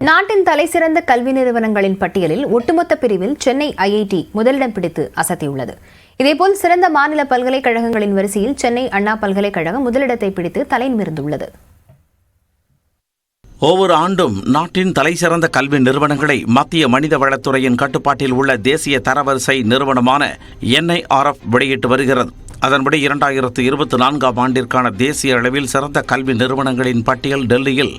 நாட்டின் தலைசிறந்த கல்வி நிறுவனங்களின் பட்டியலில் ஒட்டுமொத்த பிரிவில் சென்னை ஐஐடி முதலிடம் பிடித்து அசத்தியுள்ளது. இதேபோல் சிறந்த மாநில பல்கலைக்கழகங்களின் வரிசையில் சென்னை அண்ணா பல்கலைக்கழகம் முதலிடத்தை பிடித்து தலைநிமிர்ந்துள்ளது. ஒவ்வொரு ஆண்டும் நாட்டின் தலைசிறந்த கல்வி நிறுவனங்களை மத்திய மனிதவளத்துறையின் கட்டுப்பாட்டில் உள்ள தேசிய தரவரிசை நிறுவனமான NIRF வெளியிட்டு வருகிறது. அதன்படி 2024ஆம் ஆண்டிற்கான தேசிய அளவில் சிறந்த கல்வி நிறுவனங்களின் பட்டியல் டெல்லியில்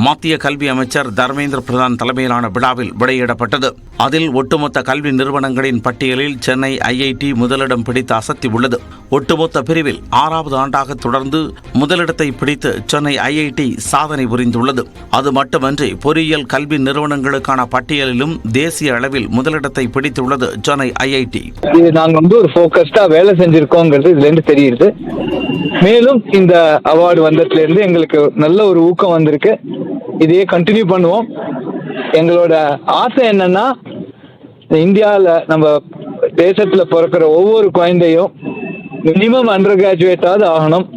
மத்திய கல்வி அமைச்சர் தர்மேந்திர பிரதான் தலைமையிலான விழாவில் வெளியிடப்பட்டது. அதில் ஒட்டுமொத்த கல்வி நிறுவனங்களின் பட்டியலில் சென்னை ஐஐடி முதலிடம் பிடித்து அசத்தி உள்ளது. ஒட்டுமொத்த பிரிவில் 6வது ஆண்டாக தொடர்ந்து முதலிடத்தை பிடித்து சென்னை ஐஐடி சாதனை புரிந்துள்ளது. அது மட்டுமன்றி பொறியியல் கல்வி நிறுவனங்களுக்கான பட்டியலிலும் தேசிய அளவில் முதலிடத்தை பிடித்துள்ளது சென்னை ஐஐடி. நாங்கள் ஒரு ஃபோக்கஸ்டா வேலை செஞ்சிருக்கோம் இதுல இருந்து தெரியுது. மேலும் இந்த அவார்டு வந்ததுல இருந்து எங்களுக்கு நல்ல ஒரு ஊக்கம் வந்திருக்கு. இதையே கண்டினியூ பண்ணுவோம். எங்களோட ஆசை என்னன்னா, இந்தியாவில் நம்ம தேசத்துல பிறக்கிற ஒவ்வொரு குழந்தையும் மினிமம் அண்டர் கிராஜுவேட்டாவது ஆகணும்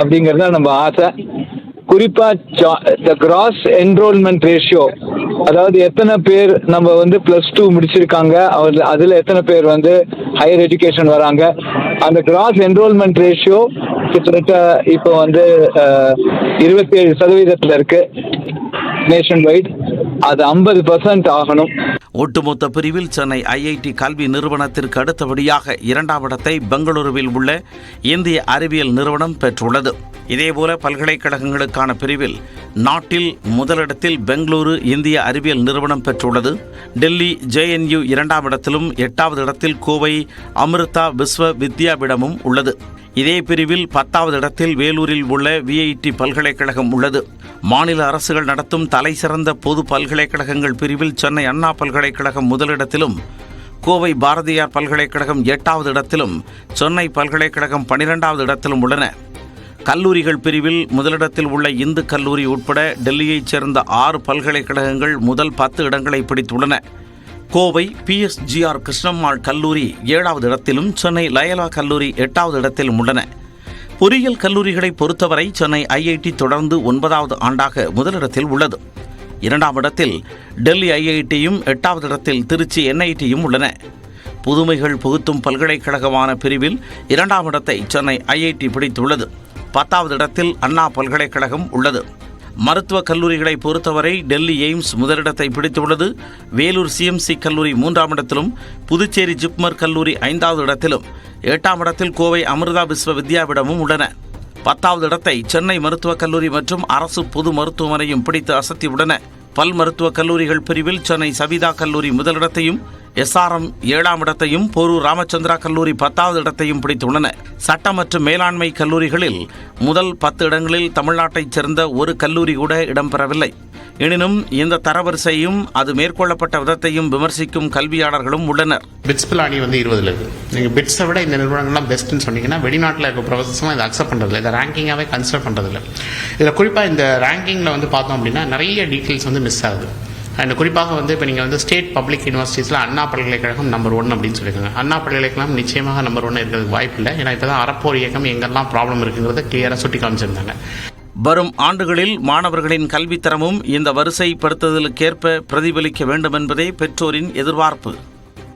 அப்படிங்கறத நம்ம ஆசை. குறிப்பா கிராஸ் என்ரோல்மெண்ட் ரேஷியோ, அதாவது எத்தனை பேர் நம்ம +2 முடிச்சிருக்காங்க, அதுல எத்தனை பேர் ஹையர் எஜுகேஷன் வராங்க, அந்த கிராஸ் என்ரோல்மெண்ட் ரேஷியோ கிட்டத்தட்ட இப்போ 27% இருக்கு நேஷன் வைட். அது 50% ஆகணும். ஒட்டுமொத்த பிரிவில் சென்னை ஐஐடி கல்வி நிறுவனத்திற்கு அடுத்தபடியாக 2ஆம் இடத்தை பெங்களூருவில் உள்ள இந்திய அறிவியல் நிறுவனம் பெற்றுள்ளது. இதேபோல பல்கலைக்கழகங்களுக்கான பிரிவில் நாட்டில் முதலிடத்தில் பெங்களூரு இந்திய அறிவியல் நிறுவனம் பெற்றுள்ளது. டெல்லி JNU 2ஆம் இடத்திலும் 8வது இடத்தில் கோவை அமிர்தா விஸ்வ வித்யாபீடமும் உள்ளது. இதே பிரிவில் 10வது இடத்தில் வேலூரில் உள்ள VIT பல்கலைக்கழகம் உள்ளது. மாநில அரசுகள் நடத்தும் தலைசிறந்த பொது பல்கலைக்கழகங்கள் பிரிவில் சென்னை அண்ணா பல்கலைக்கழகம் முதலிடத்திலும், கோவை பாரதியார் பல்கலைக்கழகம் 8வது இடத்திலும், சென்னை பல்கலைக்கழகம் 12வது இடத்திலும் உள்ளன. கல்லூரிகள் பிரிவில் முதலிடத்தில் உள்ள இந்து கல்லூரி உட்பட டெல்லியைச் சேர்ந்த 6 பல்கலைக்கழகங்கள் முதல் 10 இடங்களை பிடித்துள்ளன. கோவை PSGR கிருஷ்ணம்மாள் கல்லூரி 7வது இடத்திலும், சென்னை லயலா கல்லூரி 8வது இடத்திலும் உள்ளன. பொறியியல் கல்லூரிகளை பொறுத்தவரை சென்னை ஐஐடி தொடர்ந்து 9வது ஆண்டாக முதலிடத்தில் உள்ளது. 2ஆம் இடத்தில் டெல்லி ஐஐடியும், 8வது இடத்தில் திருச்சி NITயும் உள்ளன. புதுமைகள் புகுத்தும் பல்கலைக்கழகமான பிரிவில் 2ஆம் இடத்தை சென்னை ஐஐடி பிடித்துள்ளது. 10வது இடத்தில் அண்ணா பல்கலைக்கழகம் உள்ளது. மருத்துவக் கல்லூரிகளை பொறுத்தவரை டெல்லி எய்ம்ஸ் முதலிடத்தை பிடித்துள்ளது. வேலூர் CMC கல்லூரி 3ஆம் இடத்திலும், புதுச்சேரி ஜிப்மர் கல்லூரி 5வது இடத்திலும், 8ஆம் இடத்தில் கோவை அமிர்தா விஸ்வ வித்யாபீடமும் உள்ளன. 10வது இடத்தை சென்னை மருத்துவக் கல்லூரி மற்றும் அரசு பொது மருத்துவமனையும் பிடித்து அசத்தியுள்ளன. பல் மருத்துவக் கல்லூரிகள் பிரிவில் சென்னை சவிதா கல்லூரி முதலிடத்தையும், SRM 7ஆம் இடத்தையும், போரூர் ராமச்சந்திரா கல்லூரி 10வது இடத்தையும் பிடித்துள்ளன. சட்ட மற்றும் மேலாண்மை கல்லூரிகளில் முதல் 10 இடங்களில் தமிழ்நாட்டைச் சேர்ந்த ஒரு கல்லூரி கூட இடம்பெறவில்லை. எனினும் இந்த தரவரிசையும் அது மேற்கொள்ளப்பட்ட விதத்தையும் விமர்சிக்கும் கல்வியாளர்களும் உள்ளனர். பிட்ஸ் பிளானி 20 இருக்கு. நீங்க பிட்ஸை விட இந்த நிறுவனங்கள்லாம் பெஸ்ட்னு சொன்னீங்கன்னா, வெளிநாட்டில் இருக்க ப்ரொஃபஸர்ஸ்லாம் இதை அக்செப்ட் பண்றதில்லை, இதை ரேங்கிங்காகவே கன்சிடர் பண்றதில்லை. இதில் குறிப்பாக இந்த ரேங்கிங்கில் பார்த்தோம் அப்படின்னா நிறைய டீட்டெயில்ஸ் மிஸ் ஆகுது. அண்ட் குறிப்பாக இப்போ நீங்கள் ஸ்டேட் பப்ளிக் யூனிவர்சிட்டிஸில் அண்ணா பல்கலைக்கழகம் நம்பர் 1 அப்படின்னு சொல்லியிருக்காங்க. அண்ணா பல்கலைக்கழகம் நிச்சயமாக நம்பர் 1 இருக்கிறதுக்கு வாய்ப்பு இல்லை. ஏன்னா இப்போ தான் அறப்போர் இயக்கம் எங்கெல்லாம் ப்ராப்ளம் இருக்குங்கிறத கிளியராக சுட்டி காமிச்சிருந்தாங்க. வரும் ஆண்டுகளில் மாணவர்களின் கல்வித்தரமும் இந்த வரிசைப்படுத்துதலுக்கேற்ப பிரதிபலிக்க வேண்டும் என்பதே பெற்றோரின் எதிர்பார்ப்பு.